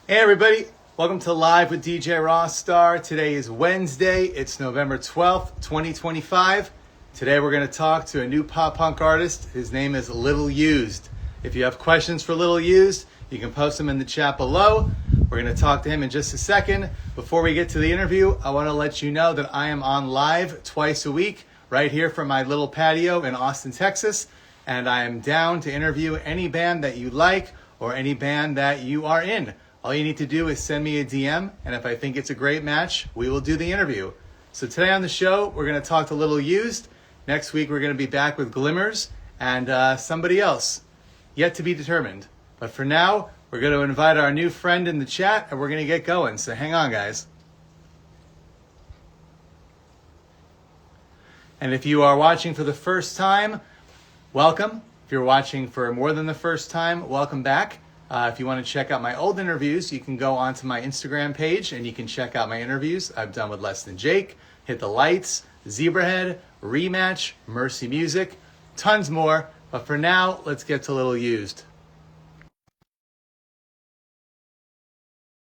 Hey everybody, welcome to Live with DJ Rossstar. Today is Wednesday, it's November 12th, 2025. Today we're going to talk to a new pop punk artist. His name is Little Used. If you have questions for Little Used, you can post them in the chat below. We're going to talk to him in just a second. Before we get to the interview, I want to let you know that I am on live twice a week, right here from my little patio in Austin, Texas. And I am down to interview any band that you like or any band that you are in. All you need to do is send me a DM, and if I think it's a great match, we will do the interview. So today on the show, we're going to talk to Little Used. Next week, we're going to be back with Glimmers and somebody else, yet to be determined. But for now, we're going to invite our new friend in the chat, and we're going to get going. So hang on, guys. And if you are watching for the first time, welcome. If you're watching for more than the first time, welcome back. If you want to check out my old interviews, you can go onto my Instagram page and you can check out my interviews I've done with Less Than Jake, Hit the Lights, Zebrahead, Rematch, Mercy Music, tons more. But for now, let's get to Little Used.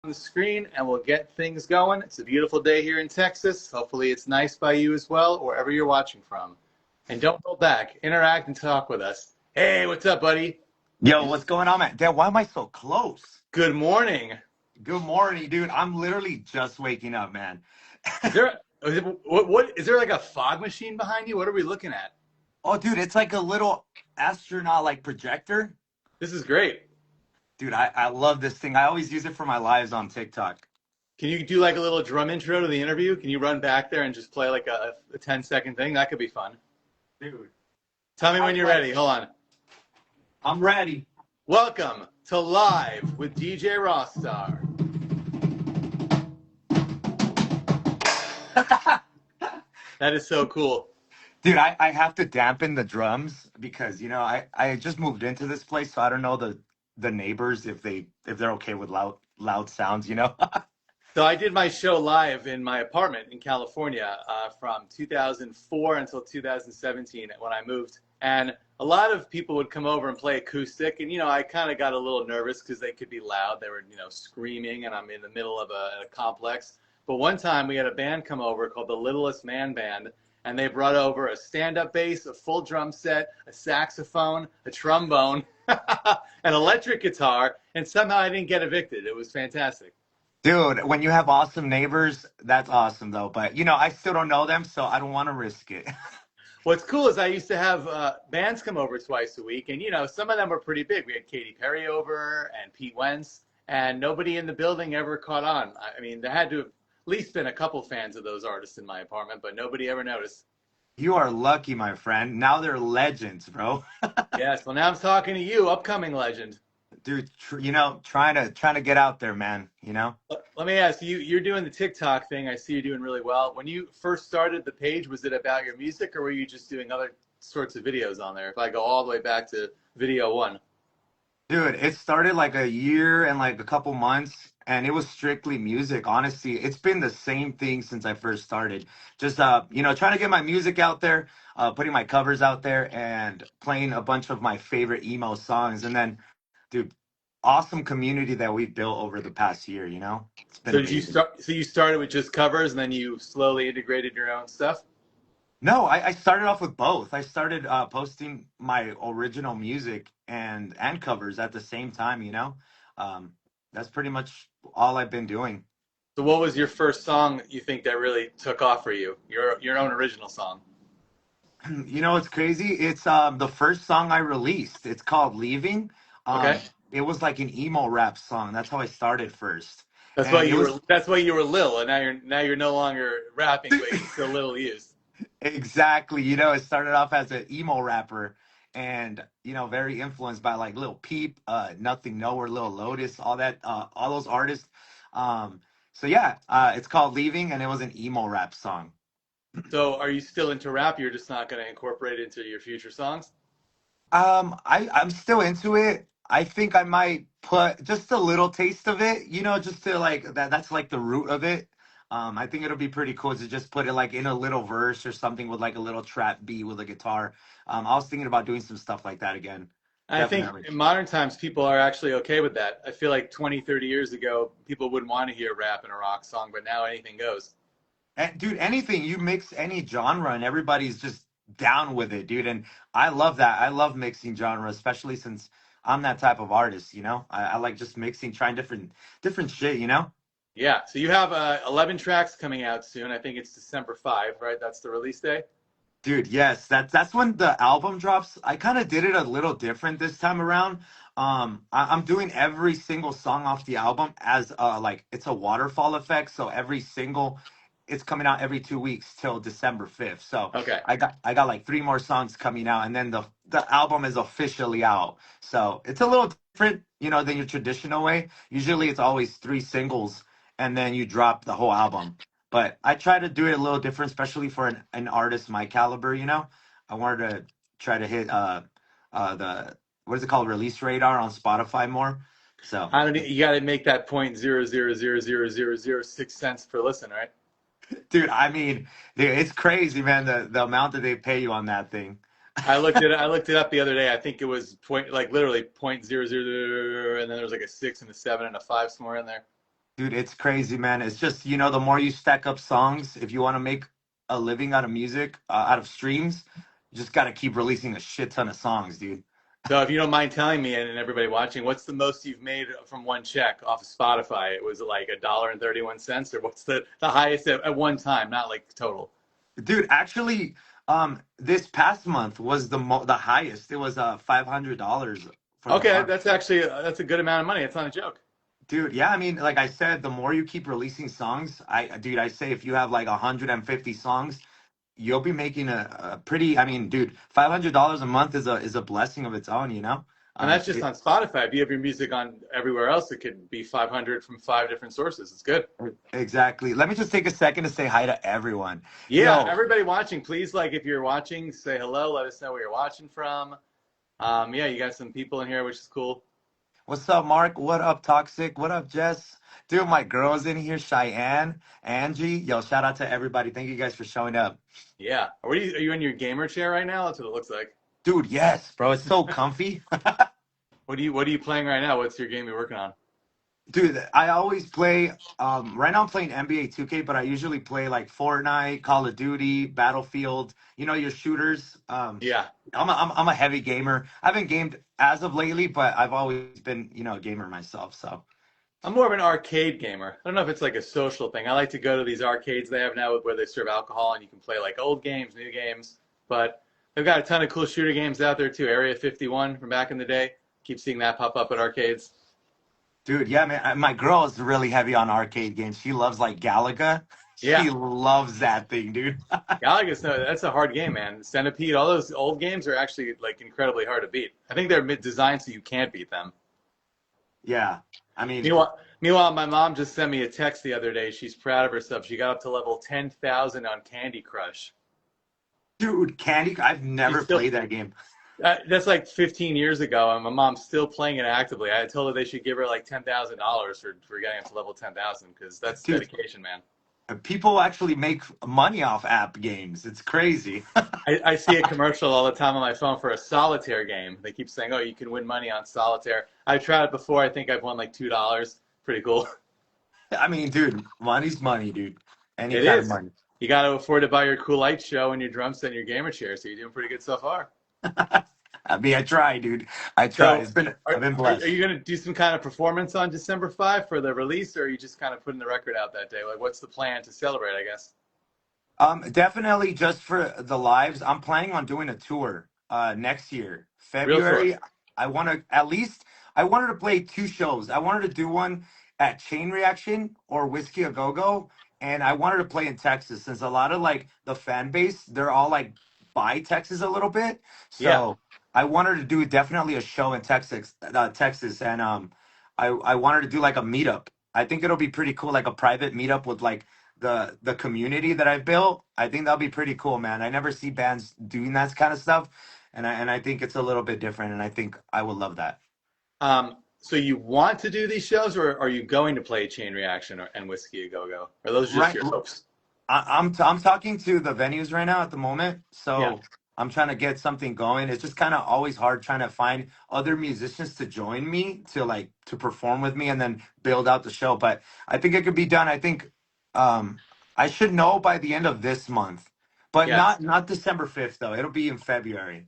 On the screen and we'll get things going. It's a beautiful day here in Texas. Hopefully it's nice by you as well, wherever you're watching from. And don't hold back. Interact and talk with us. Hey, what's up, buddy? Yo, what's going on, man? Dad, why am I so close? Good morning. Good morning, dude. I'm literally just waking up, man. Is there what is there like a fog machine behind you? What are we looking at? Oh, dude, it's like a little astronaut like projector. This is great. Dude, I love this thing. I always use it for my lives on TikTok. Can you do like a little drum intro to the interview? Can you run back there and just play like a 10-second thing? That could be fun. Dude, Tell me when you're ready. Hold on. I'm ready. Welcome to Live with DJ Rossstar. That is so cool. Dude, I have to dampen the drums because I just moved into this place, so I don't know the neighbors if they're okay with loud sounds. So I did my show live in my apartment in California from 2004 until 2017 when I moved. And a lot of people would come over and play acoustic. And, I kind of got a little nervous because they could be loud. They were, screaming and I'm in the middle of a complex. But one time we had a band come over called the Littlest Man Band. And they brought over a stand-up bass, a full drum set, a saxophone, a trombone, an electric guitar. And somehow I didn't get evicted. It was fantastic. Dude, when you have awesome neighbors, that's awesome though. But I still don't know them, so I don't want to risk it. What's cool is I used to have bands come over twice a week, and some of them were pretty big. We had Katy Perry over and Pete Wentz, and nobody in the building ever caught on. I mean, there had to have at least been a couple fans of those artists in my apartment, but nobody ever noticed. You are lucky, my friend. Now they're legends, bro. Yes, well now I'm talking to you, upcoming legend. Dude, trying to get out there, man. Let me ask you, you're doing the TikTok thing. I see you're doing really well. When you first started the page, was it about your music or were you just doing other sorts of videos on there? If I go all the way back to video one. Dude, it started like a year and like a couple months, and it was strictly music. Honestly, it's been the same thing since I first started. Just trying to get my music out there, putting my covers out there, and playing a bunch of my favorite emo songs. And then, dude, awesome community that we've built over the past year. It's been So did you amazing. start? So you started with just covers, and then you slowly integrated your own stuff. No, I started off with both. I started posting my original music and covers at the same time. Um, that's pretty much all I've been doing. So what was your first song you think that really took off for you? Your own original song. It's crazy. It's the first song I released. It's called Leaving. Okay, It was like an emo rap song. That's how I started first. that's why And it you was were. That's why you were Lil, and now you're no longer rapping, but you're still Little Used. exactly, it started off as an emo rapper and very influenced by like Lil Peep, Nothing Nowhere, Lil Lotus, all those artists. So yeah, it's called Leaving and it was an emo rap song. So are you still into rap? You're just not going to incorporate it into your future songs? I'm still into it. I think I might put just a little taste of it, just to like that's like the root of it. I think it'll be pretty cool to just put it like in a little verse or something with like a little trap beat with a guitar. I was thinking about doing some stuff like that again. I think definitely. in modern times, people are actually okay with that. I feel like 20, 30 years ago, people wouldn't want to hear rap in a rock song, but now anything goes. And dude, anything you mix any genre and everybody's just down with it, dude. And I love that. I love mixing genres, especially since I'm that type of artist. I like just mixing, trying different shit. Yeah. So you have 11 tracks coming out soon. I think it's December 5, right? That's the release day. Dude, yes, that's when the album drops. I kind of did it a little different this time around. I'm doing every single song off the album as like it's a waterfall effect. So every single, it's coming out every 2 weeks till December 5th. So Okay. I got like three more songs coming out, and then the album is officially out. So it's a little different, than your traditional way. Usually it's always three singles, and then you drop the whole album. But I try to do it a little different, especially for an artist my caliber. I wanted to try to hit the what is it called, release radar on Spotify more. So, I don't. You got to make that point 0.0000006 per listen, right? dude, dude, it's crazy, man. The amount that they pay you on that thing. I looked it up the other day. I think it was point like literally 0.000, and then there was like a 6 and a 7 and a 5 somewhere in there. Dude, it's crazy, man. It's just, the more you stack up songs, if you want to make a living out of music, out of streams, you just got to keep releasing a shit ton of songs, dude. So if you don't mind telling me and everybody watching, what's the most you've made from one check off of Spotify? It was like $1.31, or what's the highest at one time, not like total. Dude, actually, this past month was the highest. It was $500 for the Okay, month. that's actually that's a good amount of money. It's not a joke. Dude, yeah, like I said, the more you keep releasing songs, I say if you have like 150 songs, you'll be making a pretty. Dude, $500 a month is a blessing of its own. And that's just It, on Spotify. If you have your music on everywhere else, it could be 500 from 5 different sources. It's good. exactly. Let me just take a second to say hi to everyone. Yeah, Yo, everybody watching, please, like, if you're watching, say hello. Let us know where you're watching from. Yeah, you got some people in here, which is cool. what's up, Mark? What up, Toxic? What up, Jess? Dude, my girl's in here, Cheyenne, Angie. Yo, shout out to everybody. Thank you guys for showing up. Yeah. Are you in your gamer chair right now? That's what it looks like. Dude, yes, bro. It's so comfy. What are you playing right now? What's your game you're working on? Dude, I always play. Right now I'm playing NBA 2K, but I usually play like Fortnite, Call of Duty, Battlefield. Your shooters. Yeah. I'm a heavy gamer. I haven't gamed as of lately, but I've always been, a gamer myself. So, I'm more of an arcade gamer. I don't know if it's like a social thing. I like to go to these arcades they have now where they serve alcohol and you can play like old games, new games. But they've got a ton of cool shooter games out there too. Area 51 from back in the day. Keep seeing that pop up at arcades. dude, yeah, man. My girl is really heavy on arcade games. She loves like Galaga. She Yeah. loves that thing, dude. Galaga, no, that's a hard game, man. Centipede, all those old games are actually like incredibly hard to beat. I think they're designed so you can't beat them. Yeah, I mean, Meanwhile, my mom just sent me a text the other day. She's proud of herself. She got up to level 10,000 on Candy Crush. dude, Candy. I've She's never still played that game. that's like 15 years ago, and my mom's still playing it actively. I told her they should give her like $10,000 for getting up to level 10,000 because that's Dude, dedication, man. people actually make money off app games. It's crazy. I see a commercial all the time on my phone for a solitaire game. They keep saying, "Oh, you can win money on solitaire." I've tried it before. I think I've won like $2. Pretty cool. Dude, money's money, dude. Any It kind of is. money. You got to afford to buy your cool light show and your drum set and your gamer chair, so you're doing pretty good so far. I try, dude. I try. So, I've been are blessed. you going to do some kind of performance on December 5 for the release, or are you just kind of putting the record out that day? Like, what's the plan to celebrate, I guess? Definitely just for the lives. I'm planning on doing a tour next year. Real tour. February. I wanted to play two shows. I wanted to do one at Chain Reaction or Whiskey A Go Go, and I wanted to play in Texas since a lot of like the fan base, they're all like by Texas a little bit. Yeah. So I wanted to do definitely a show in Texas, and I wanted to do like a meetup. I think it'll be pretty cool, like a private meetup with like the community that I've built. I think that'll be pretty cool, man. I never see bands doing that kind of stuff, and I think it's a little bit different, and I think I would love that. So you want to do these shows, or are you going to play Chain Reaction and Whiskey A Go Go? Are those just Right, your hopes? I'm talking to the venues right now at the moment, Yeah. so I'm trying to get something going. It's just kind of always hard trying to find other musicians to join me to like to perform with me and then build out the show. But I think it could be done. I think um I should know by the end of this month. But Yes. not December 5th though. It'll be in February.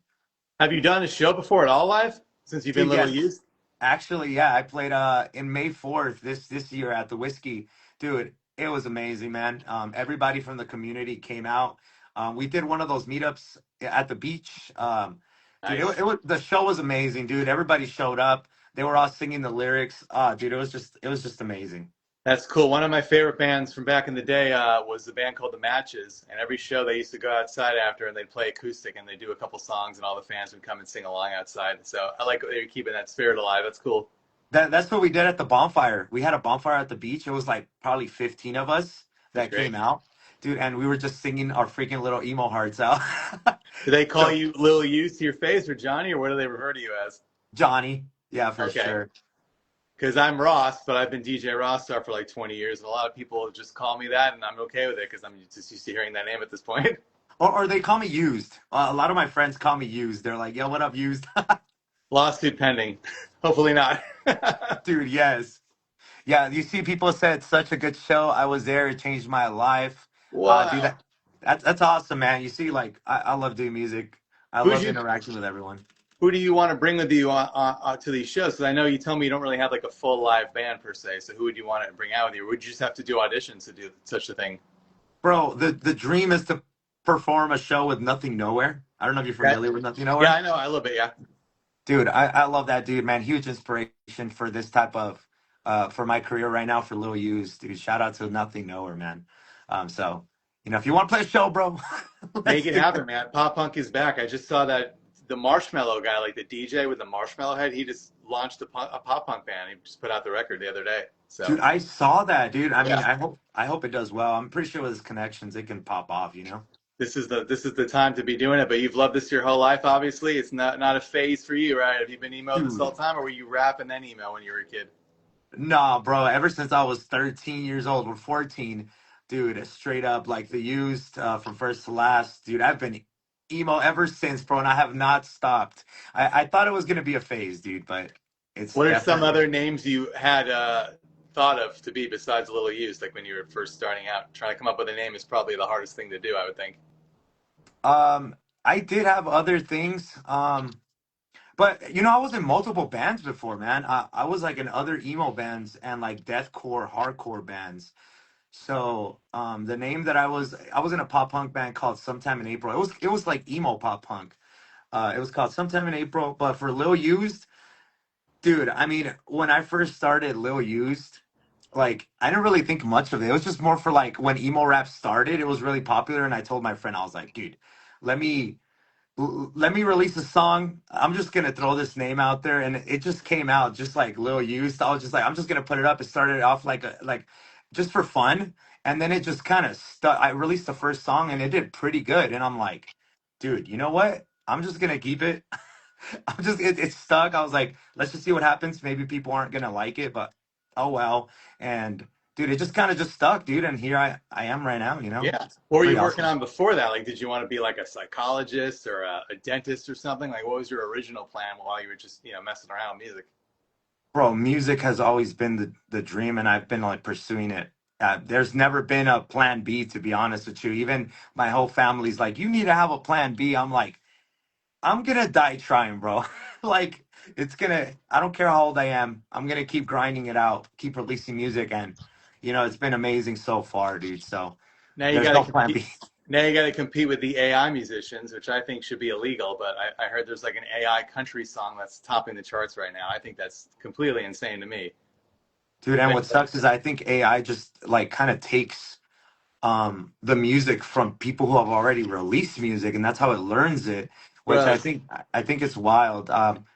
Have you done a show before at all live since you've been Dude, little yes. used? Actually, yeah, I played in May 4th this year at the Whiskey. Dude, it was amazing, man. Everybody from the community came out. We did one of those meetups at the beach. Dude, Nice. it was the show was amazing, dude. Everybody showed up. They were all singing the lyrics. Dude, it was just amazing. That's cool. One of my favorite bands from back in the day was the band called The Matches, and every show they used to go outside after and they'd play acoustic and they'd do a couple songs and all the fans would come and sing along outside. So I like they're keeping that spirit alive. That's cool. That's what we did at the bonfire. We had a bonfire at the beach. It was like probably 15 of us That's that great. came out, dude, and we were just singing our freaking little emo hearts out. Do they call So you Lil Used to your face or Johnny, or what do they refer to you as? Johnny, yeah, for Okay. sure. Because I'm Ross, but I've been DJ Rossstar for like 20 years, and a lot of people just call me that, and I'm okay with it because I'm just used to hearing that name at this point. Or they call me used. A lot of my friends call me used. They're like, "Yo, what up, used?" Lawsuit pending. Hopefully not. Dude, yes. Yeah, you see, people said such a good show. I was there. It changed my life. Dude, Wow. that's awesome, man. You see, like, I love doing music. I Who's love you? interacting with everyone. Who do you want to bring with you to these shows? Because I know you tell me you don't really have like a full live band per se. So who would you want to bring out with you? Or would you just have to do auditions to do such a thing? Bro, the dream is to perform a show with Nothing Nowhere. I don't know if you're That, familiar with Nothing yeah, Nowhere. I know. I love it. Yeah. Dude, I love that dude, man. Huge inspiration for this type of for my career right now for Lil U's, dude. Shout out to Nothing Nowhere, man. So, if you want to play a show, bro, Make let's it do happen, it. man. Pop punk is back. I just saw that the Marshmallow guy, like the DJ with the marshmallow head, he just launched a pop punk band. He just put out the record the other day. So Dude, I saw that, dude. I mean, yeah, I hope it does well. I'm pretty sure with his connections it can pop off. this is the time to be doing it. But you've loved this your whole life, obviously. It's not a phase for you, right? Have you been emo this whole Dude. time, or were you rap and then emo when you were a kid? Nah, bro. Ever since I was 13 years old or 14, dude, straight up like the used from first to last, dude. I've been emo ever since, bro, and I have not stopped. I thought it was gonna be a phase, dude, but it's What are some definitely. other names you had thought of to be besides Little Used, like when you were first starting out? Trying to come up with a name is probably the hardest thing to do, I would think. I did have other things. But I was in multiple bands before, man. I was like in other emo bands and like deathcore, hardcore bands. So the name that I was in a pop punk band called Sometime in April. It was like emo pop punk. It was called Sometime in April. But for Lil Used, dude, I mean, when I first started Lil Used, like I didn't really think much of it. It was just more for like when emo rap started, it was really popular, and I told my friend, I was like, dude, let me let me release a song. I'm just gonna throw this name out there, and it just came out just like Lil Used. I was just like, I'm just gonna put it up. It started off like just for fun, and then it just kind of stuck. I released the first song, and it did pretty good. And I'm like, dude, you know what? I'm just gonna keep it. It stuck. I was like, let's just see what happens. Maybe people aren't gonna like it, but oh well. And dude, it just kind of just stuck, dude. And here I am right now. Yeah. It's What were pretty you working awesome. on before that? Like, did you want to be like a psychologist or a dentist or something? Like, what was your original plan while you were just, messing around with music? Bro, music has always been the dream, and I've been like pursuing it. There's never been a plan B, to be honest with you. Even my whole family's like, you need to have a plan B. I'm like, I'm gonna die trying, bro. Like, I don't care how old I am. I'm gonna keep grinding it out, keep releasing music, and it's been amazing so far, dude. So Now you there's got to no plan compete. B. Now you got to compete with the AI musicians, which I think should be illegal. But I heard there's like an AI country song that's topping the charts right now. I think that's completely insane to me. Dude, and But what sucks is I think AI just like kind of takes the music from people who have already released music, and that's how it learns it, which i gross. think i think it's wild.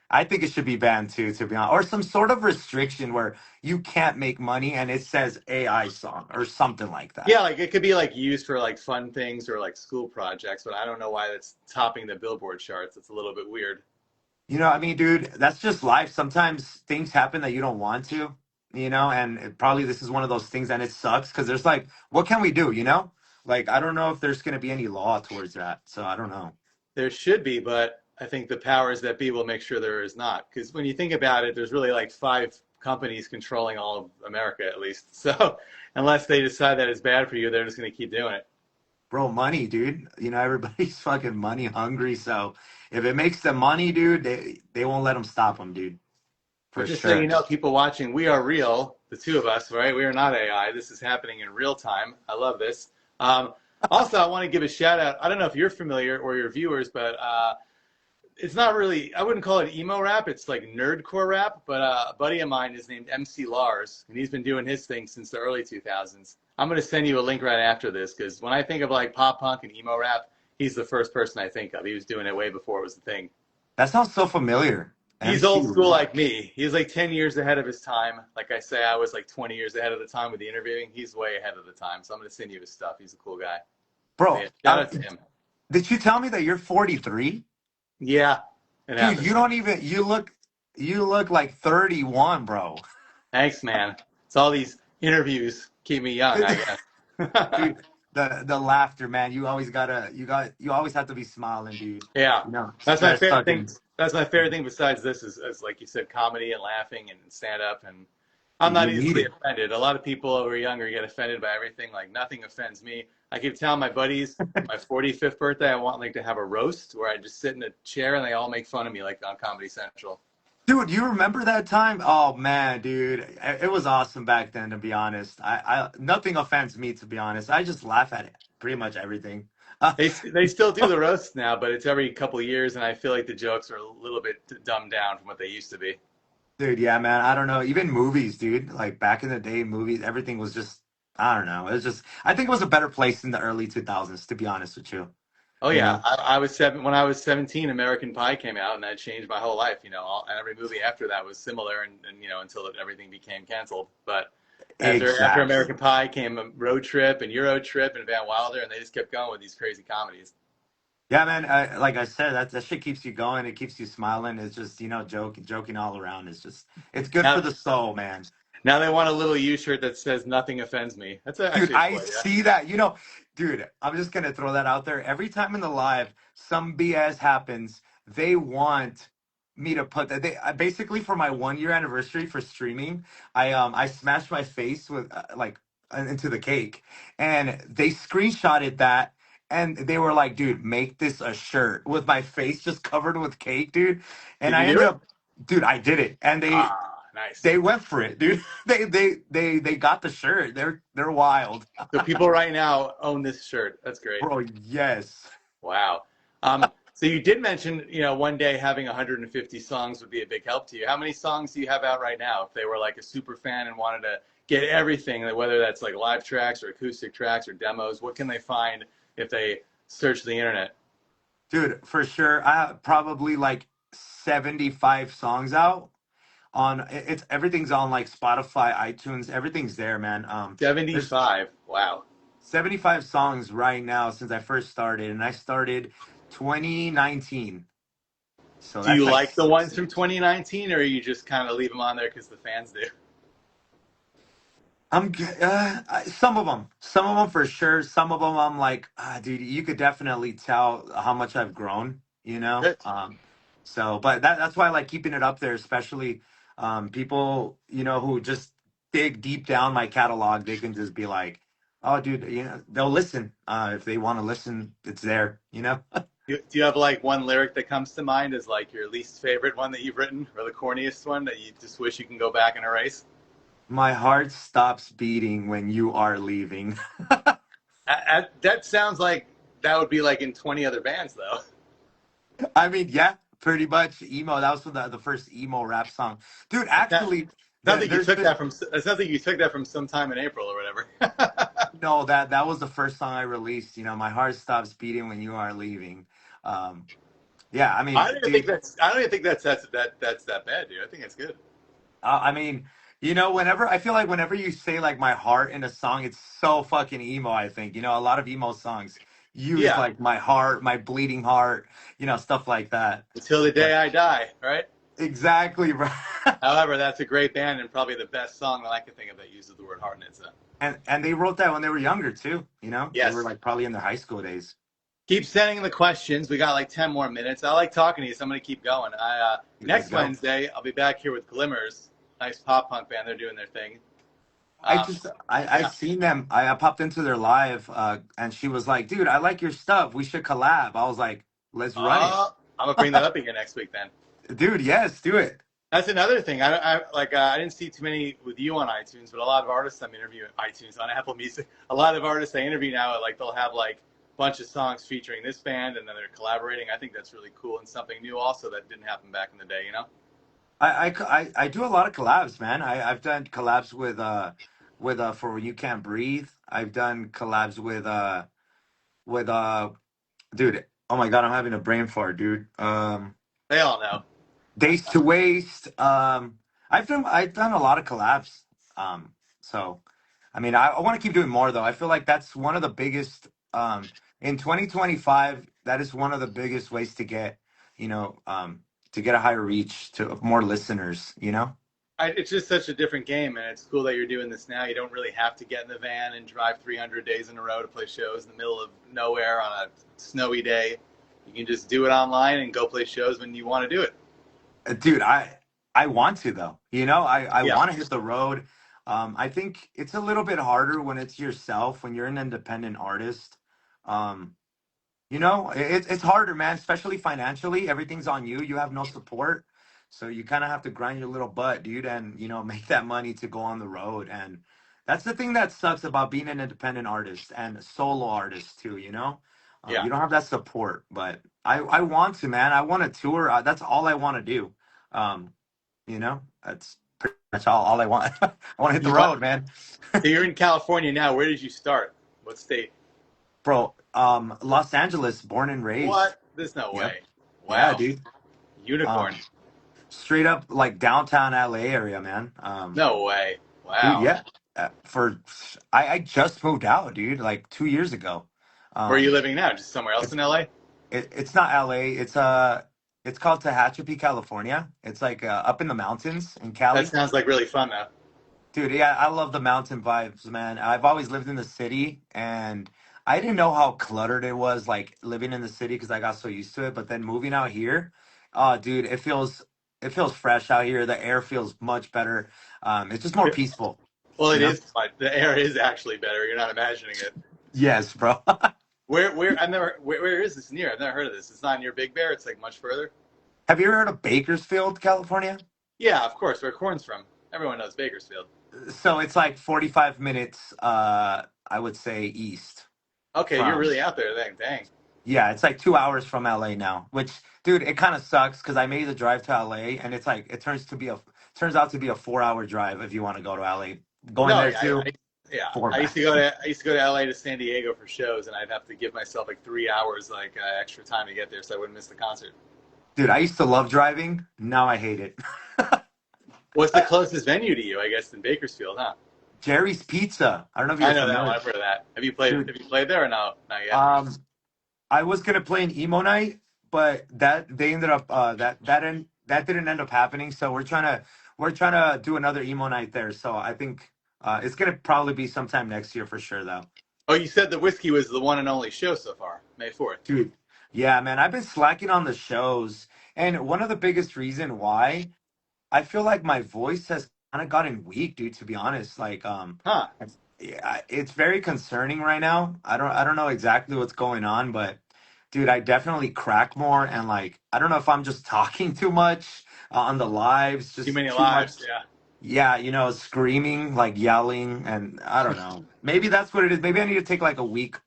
I think it should be banned too, to be honest, or some sort of restriction where you can't make money and it says AI song or something like that. Yeah, like it could be like used for like fun things or like school projects, but I don't know why that's topping the Billboard charts. It's a little bit weird. I mean, dude, that's just life. Sometimes things happen that you don't want to, and probably this is one of those things, and it sucks because there's like, what can we do? Like, I don't know if there's going to be any law towards that, so I don't know. There should be, but I think the powers that be will make sure there is not. Because when you think about it, there's really like five companies controlling all of America at least. So unless they decide that it's bad for you, they're just going to keep doing it. Bro, money, dude. Everybody's fucking money hungry. So if it makes them money, dude, they won't let them stop them, dude, But for just so you sure. know, people watching, we are real, the two of us, right? We are not AI. This is happening in real time. I love this. Um, Also, I want to give a shout out. I don't know if you're familiar or your viewers, but it's not really, I wouldn't call it emo rap. It's like nerdcore rap. But a buddy of mine is named MC Lars, and he's been doing his thing since the early 2000s. I'm going to send you a link right after this because when I think of like pop punk and emo rap, he's the first person I think of. He was doing it way before it was a thing. That sounds so familiar. He's MC old school like Lars. me. He's like 10 years ahead of his time. Like I say, I was like 20 years ahead of the time with the interviewing. He's way ahead of the time. So I'm going to send you his stuff. He's a cool guy. So Bro, yeah, shout out to him. did you tell me that you're 43? Yeah, it Dude, happens. you don't even you look like 31, bro. Thanks, man. It's all these interviews keep me young, I guess. Dude, the laughter, man. You always have to be smiling, dude. Yeah, that's my Stress favorite thing. fucking. That's my favorite thing. Besides this, is like you said, comedy and laughing and stand up. And I'm Dude, not you need easily it. offended. A lot of people who are younger get offended by everything. Like nothing offends me. I keep telling my buddies, my 45th birthday, I want like to have a roast where I just sit in a chair and they all make fun of me, like on Comedy Central. Dude, you remember that time? Oh man, dude, it was awesome back then. To be honest, I nothing offends me. To be honest, I just laugh at it. Pretty much everything. They still do the roasts now, but it's every couple of years, and I feel like the jokes are a little bit dumbed down from what they used to be. Dude, yeah, man. I don't know. Even movies, dude. Like back in the day, movies, everything was just. I don't know. It was just. I think it was a better place in the early 2000s. To be honest with you, Oh you yeah, know. I was seven when I was 17. American Pie came out, and that changed my whole life. Every movie after that was similar, and until everything became canceled. But after Exactly. American Pie came a Road Trip and Euro Trip and Van Wilder, and they just kept going with these crazy comedies. Yeah, man. Like I said, that shit keeps you going. It keeps you smiling. It's just joking all around. It's good for Now, the soul, man. now they want a little U shirt that says "Nothing offends me." Dude, Actually a I cool idea. see that. Dude, I'm just gonna throw that out there. Every time in the live some BS happens, they want me to put that. Basically for my 1 year anniversary for streaming, I smashed my face with into the cake, and they screenshotted that. And they were like, dude, make this a shirt with my face just covered with cake, dude. And Did you I do ended it? up, dude, I did it. And Ah, nice. they went for it, dude. They got the shirt. They're wild. So people right now own this shirt. That's great. Bro, yes. Wow. So you did mention, one day having 150 songs would be a big help to you. How many songs do you have out right now? If they were like a super fan and wanted to get everything, like whether that's like live tracks or acoustic tracks or demos, what can they find if they search the internet? Dude, for sure. I have probably like 75 songs out on it's everything's on like Spotify, iTunes, everything's there, man. There's 75. Wow. 75 songs right now since I first started, and I started 2019. So Do that's you like like the ones 6 from years. 2019 or you just kind of leave them on there because the fans do? Some of them for sure. Some of them I'm like, dude, you could definitely tell how much I've grown, you know. Good. So, but that's why I like keeping it up there, especially people, who just dig deep down my catalog. They can just be like, oh, dude, they'll listen if they want to listen. It's there, you know. Do you have like one lyric that comes to mind as like your least favorite one that you've written or the corniest one that you just wish you can go back and erase? My heart stops beating when you are leaving. That sounds like that would be like in 20 other bands, though. I mean, yeah, pretty much emo. That was from the first emo rap song, dude. That Actually, sounds like you there's took been that from. It sounds like you took that from sometime in April or whatever. no that was the first song I released. My heart stops beating when you are leaving. Um, yeah, I I mean, don't even think dude. that's. I don't even think that's that bad, dude. I think it's good. I mean, whenever I feel like whenever you say like my heart in a song, it's so fucking emo. I think a lot of emo songs use Yeah, like my heart, my bleeding heart, stuff like that. until the day But I die, right? exactly, bro. However, that's a great band and probably the best song that I can think of that uses the word heart in it. So. And they wrote that when they were younger too. They were Yes. like probably in their high school days. Keep sending the questions. We got like 10 more minutes. I like talking to you, so I'm going to keep going. Dude, let's Next go. Wednesday, I'll be back here with Glimmers, nice pop punk band. They're doing their thing. I Um, just I yeah. seen them. I popped into their live, and she was like, "Dude, I like your stuff. We should collab." I was like, "Let's run it, I'm gonna bring that up again next week then. dude." Yes, do it. That's another thing. I didn't see too many with you on iTunes, but a lot of artists I'm interviewing iTunes on Apple Music. A lot of artists I interview now, like they'll have like a bunch of songs featuring this band, and then they're collaborating. I think that's really cool and something new also that didn't happen back in the day. You know? I do a lot of collabs, man. I've done collabs with for When You Can't Breathe. I've done collabs with dude. Oh my god, I'm having a brain fart, dude. They all know. Days to Waste. I've done a lot of collabs. So I mean, I want to keep doing more though. I feel like that's one of the biggest in 2025. That is one of the biggest ways to get you know to get a higher reach to more listeners. You know. It's just such a different game, and it's cool that you're doing this now. You don't really have to get in the van and drive 300 days in a row to play shows in the middle of nowhere on a snowy day. You can just do it online and go play shows when you want to do it. Dude, I want to though. I Yeah, want to hit the road. I think it's a little bit harder when it's yourself, when you're an independent artist. Um, it's harder, man, especially financially. Everything's on you. You have no support. So you kind of have to grind your little butt, dude, and make that money to go on the road. And that's the thing that sucks about being an independent artist and a solo artist too, you know? yeah. You don't have that support, but I want to, man. I want to tour. That's all I want to do. That's pretty much all I want. I want to hit the You want, road, man. so you're in California now. Where did you start? What state? Bro, Los Angeles, born and raised. What? There's no Yep. way. Yeah, Wow. dude. Unicorn. Um, straight up like downtown LA area, man. No way. Dude, Wow. yeah. I just moved out, dude, like 2 years ago. Where are you Um, living now? Just somewhere else it's in LA? it's not LA. It's called Tehachapi, California. It's like up in the mountains in That Cali. sounds like really fun though. Dude, yeah, I love the mountain vibes, man. I've always lived in the city, and I didn't know how cluttered it was, like living in the city, because I got so used to it. But then moving out here, dude, it feels fresh out here. The air feels much better. It's just more peaceful, Well, you it know. is fun. The air is actually better. You're not imagining it. Yes, bro. Where is this near? I've never heard of this. It's not near Big Bear. It's like much further. Have you ever heard of Bakersfield, California? Yeah, of course. Where corn's from. Everyone knows Bakersfield. So it's like 45 minutes, I would say, east Okay, you're from. really out there then. Dang. Yeah, it's like 2 hours from LA now, which, dude, it kind of sucks because I made the drive to LA, and it's like turns out to be a 4 hour drive if you want to go to LA. Going No, there yeah, too, yeah. four I used back. to go to LA to San Diego for shows, and I'd have to give myself like 3 hours like extra time to get there, so I wouldn't miss the concert. Dude, I used to love driving. Now I hate it. What's the closest venue to you? I guess in Bakersfield, huh? Jerry's Pizza. I don't know if I you're know that one. familiar, I've heard of that. Have you played? dude. Have you played there or no? Not yet. Um, I was gonna play an emo night, but that they ended up that didn't end up happening. So we're trying to do another emo night there. So I think it's gonna probably be sometime next year for sure, though. Oh, you said the whiskey was the one and only show so far, May 4th. Dude, yeah, man, I've been slacking on the shows, and one of the biggest reason why I feel like my voice has kind of gotten weak, dude. To be honest, like, Huh? yeah, it's very concerning right now. I don't know exactly what's going on, but dude, I definitely crack more, and like, I don't know if I'm just talking too much on the lives, Too just many too much. lives. Yeah. Yeah, screaming, like yelling, and I don't know. Maybe that's what it is. Maybe I need to take like a week,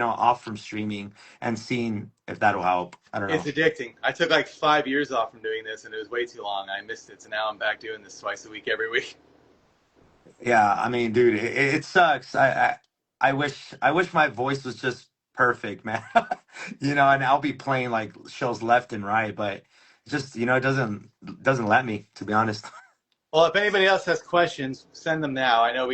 off from streaming and seeing if that'll help. I don't It's know. addicting. I took like 5 years off from doing this, and it was way too long. I missed it, so now I'm back doing this twice a week, every week. Yeah, I mean, dude, it sucks. I wish my voice was just perfect, man. And I'll be playing like shows left and right, but just it doesn't let me, to be honest. Well, if anybody else has questions, send them now. I know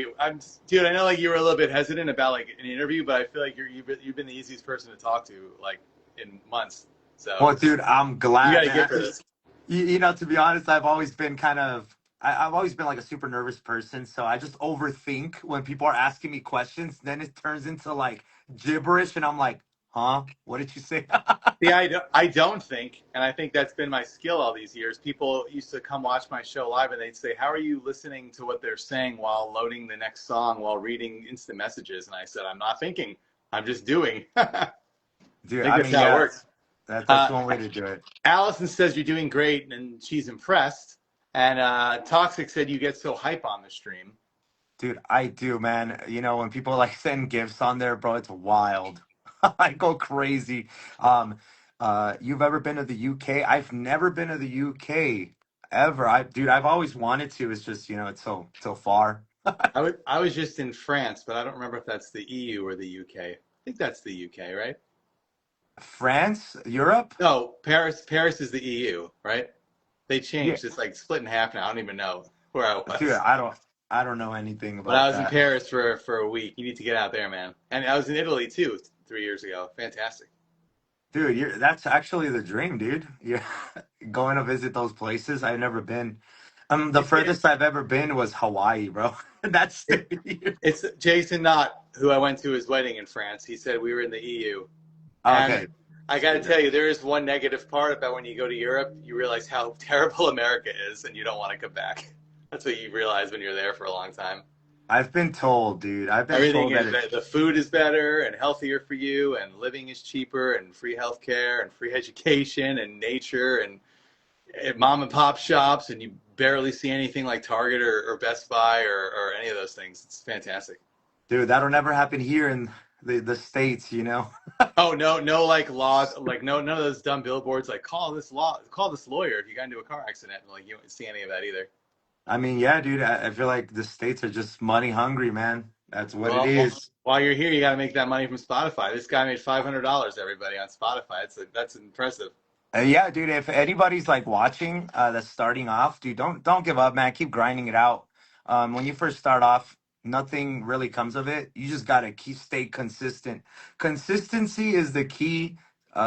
dude. I know like you were a little bit hesitant about like an interview, but I feel like you've been the easiest person to talk to like in months. So Well, dude, I'm you got glad, to man. get for this. To be honest, I've always been like a super nervous person, so I just overthink when people are asking me questions. Then it turns into like gibberish, and I'm like, Huh? What did you say? See, I don't think, and I think that's been my skill all these years. People used to come watch my show live and they'd say, "How are you listening to what they're saying while loading the next song, while reading instant messages?" And I said, "I'm not thinking, I'm just doing." I Dude, think I that's mean, how it yeah, works. that's Uh, one way to do it. Allison says you're doing great and she's impressed. And Toxic said you get so hype on the stream. Dude, I do, man. You know, when people like send gifts on there, bro, it's wild. I go crazy. Um, you've ever been to the UK? I've never been to the UK ever. Dude, I've always wanted to. It's just, it's so far. I was just in France, but I don't remember if that's the EU or the UK. I think that's the UK, right? France, Europe? No, Paris is the EU, right? They Yeah. changed. It's like split in half now. I don't even know where I Dude, was. I don't know anything But I about was in that. Paris for a week. You need to get out there, man. And I was in Italy too 3 years ago. Fantastic. Dude, that's actually the dream, dude. Yeah, going to visit those places. I've never been. The It's furthest I've ever been was Hawaii, bro. That's it, it's Jason Knott, who I went to his wedding in France. He said we were in the EU. And okay. I got to tell you, there is one negative part about when you go to Europe. You realize how terrible America is, and you don't want to come back. That's what you realize when you're there for a long time. I've been told, dude. I've been Everything told that is it's, the food is better and healthier for you, and living is cheaper, and free healthcare, and free education, and nature, and mom and pop shops, and you barely see anything like Target or Best Buy or any of those things. It's fantastic. dude, that'll never happen here in the States, you know? Oh no, no, like laws, like no, none of those dumb billboards like call this lawyer if you got into a car accident. Like you don't see any of that either. I mean, yeah, dude, I feel like the States are just money hungry, man. That's what it Well, is. while you're here, you got to make that money from Spotify. This guy made $500. Everybody on Spotify. That's impressive. Yeah, dude. If anybody's like watching, that's starting off, dude, don't give up, man. Keep grinding it out. When you first start off, nothing really comes of it. You just gotta stay consistent. Consistency is the key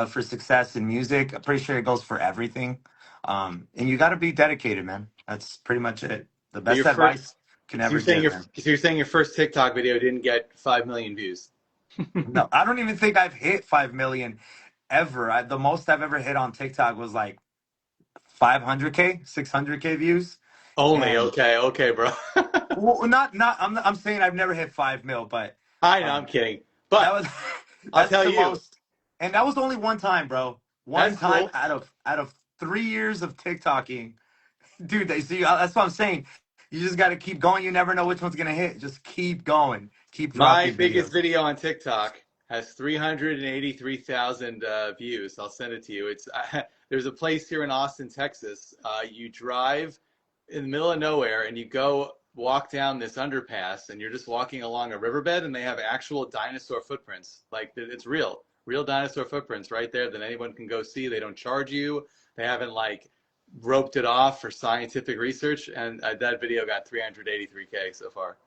for success in music. I'm pretty sure it goes for everything. And you gotta be dedicated, man. That's pretty much it. The So best advice can ever give, man. you're saying your first TikTok video didn't get 5 million views. No, I don't even think I've hit 5 million ever. The most I've ever hit on TikTok was like 500K, 600K views. Only And okay, okay, bro. well, not I'm saying I've never hit 5 mil, but I know, I'm um kidding, that but was I'll that's tell the you, most, and that was only one time, bro. One that's time cool. out of 3 years of TikToking, dude. They see that's what I'm saying. You just got to keep going. You never know which one's gonna hit. Just keep going. Keep My dropping biggest videos. video on TikTok has 383,000 views. I'll send it to you. It's there's a place here in Austin, Texas. You drive in the middle of nowhere and you go walk down this underpass and you're just walking along a riverbed and they have actual dinosaur footprints. Like it's real dinosaur footprints right there that anyone can go see. They don't charge you. They haven't like roped it off for scientific research. And that video got 383K so far.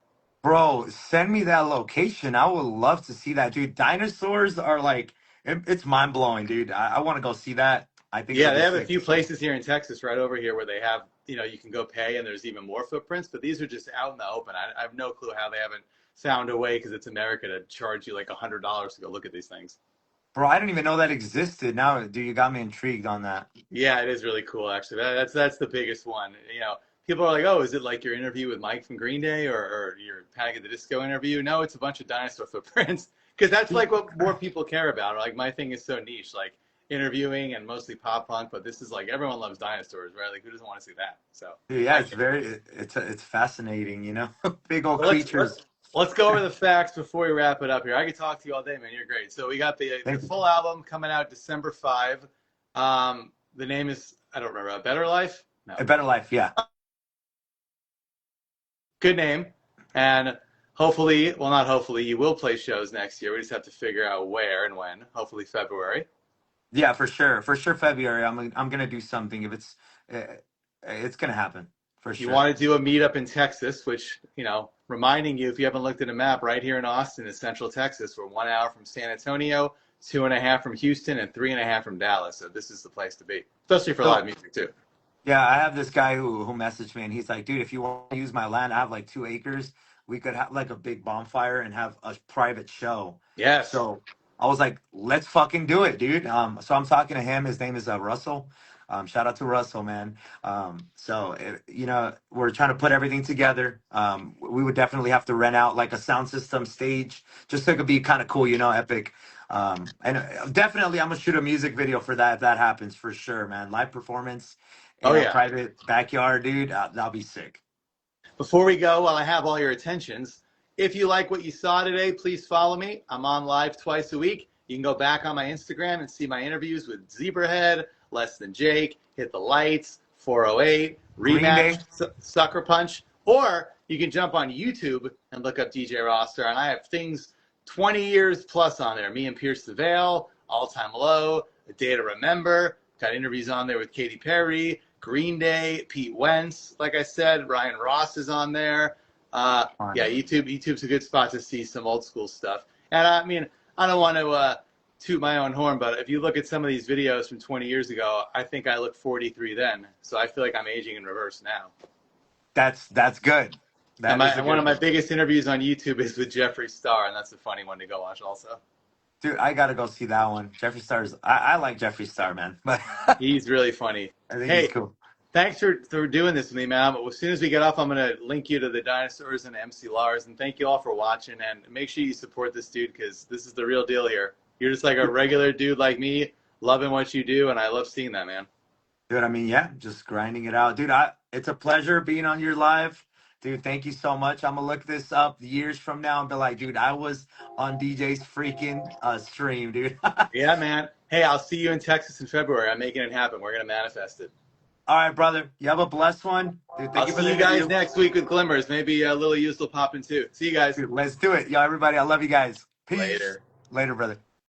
Bro, send me that location. I would love to see that, dude. Dinosaurs are like, it's mind blowing, dude. I want to go see that. I think it'll Yeah, they be have a sick. few places here in Texas, right over here, where they have, you can go pay and there's even more footprints, but these are just out in the open. I have no clue how they haven't found a way, because it's America, to charge you like $100 to go look at these things. Bro, I didn't even know that existed. Now, dude, you got me intrigued on that. Yeah, it is really cool, actually. That's the biggest one. People are like, "Oh, is it like your interview with Mike from Green Day or your Panic at the Disco interview?" No, it's a bunch of dinosaur footprints because that's like what more people care about. Like my thing is so niche, like interviewing and mostly pop punk, but this is like everyone loves dinosaurs, right? Like who doesn't want to see that? So Dude, yeah, I it's get it. it's fascinating, you know? Big old Well, creatures. let's go over the facts before we wrap it up here. I could talk to you all day, man. You're great. So we got the Thank you. full album coming out December 5. The name is, I don't remember, A Better Life. No, A better life, yeah. good name. And hopefully, well, not hopefully, you will play shows next year. We just have to figure out where and when. Hopefully February. Yeah, for sure. For sure February. I'm gonna do something if uh, it's gonna happen. For You sure. want to do a meetup in Texas, which, reminding you, if you haven't looked at a map, right here in Austin is Central Texas. We're 1 hour from San Antonio, 2.5 from Houston, and 3.5 from Dallas. So this is the place to be, especially for live So music too. yeah, I have this guy who messaged me and he's like, dude, if you want to use my land, I have like 2 acres. We could have like a big bonfire and have a private show. Yes. So I was like, let's fucking do it, dude. So I'm talking to him. His name is Russell. Shout out to Russell, man. We're trying to put everything together. We would definitely have to rent out like a sound system stage, just so it could be kind of cool, epic. And definitely, I'm gonna shoot a music video for that if that happens for sure, man. Live performance Oh in a yeah. private backyard, dude. That'll be sick. Before we go, while I have all your attentions, if you like what you saw today, please follow me. I'm on live twice a week. You can go back on my Instagram and see my interviews with Zebrahead, Less Than Jake, Hit the Lights, 408, Green Rematch, Day. Sucker Punch, or you can jump on YouTube and look up DJ Rossstar. And I have things 20 years plus on there. Me and Pierce the Veil, All Time Low, A Day to Remember. Got interviews on there with Katy Perry, Green Day, Pete Wentz. Like I said, Ryan Ross is on there. Fun. Yeah, YouTube's a good spot to see some old school stuff. And I mean, I don't want to toot my own horn, but if you look at some of these videos from 20 years ago, I think I looked 43 then. So I feel like I'm aging in reverse now. That's good. And, That is a one of good my thing. biggest interviews on YouTube is with Jeffree Star, and that's a funny one to go watch also. Dude, I gotta go see that one. Jeffree Star's. I like Jeffree Star, man, but He's really funny. I think he's Hey, cool. thanks for doing this with me, man. As soon as we get off, I'm going to link you to the dinosaurs and MC Lars. And thank you all for watching. And make sure you support this dude because this is the real deal here. You're just like a regular dude like me, loving what you do. And I love seeing that, man. Dude, I mean, yeah, just grinding it out, dude. It's a pleasure being on your live, dude. Thank you so much. I'm gonna look this up years from now and be like, dude, I was on DJ's freaking stream, dude. Yeah, man. Hey, I'll see you in Texas in February. I'm making it happen. We're going to manifest it. All right, brother. You have a blessed one, dude. I'll Thank you for see the you guys interview, next week with Glimmers. Maybe Lily Used will pop in too. See you guys dude. Let's do it, yo, everybody. I love you guys. Peace. later. Later, brother.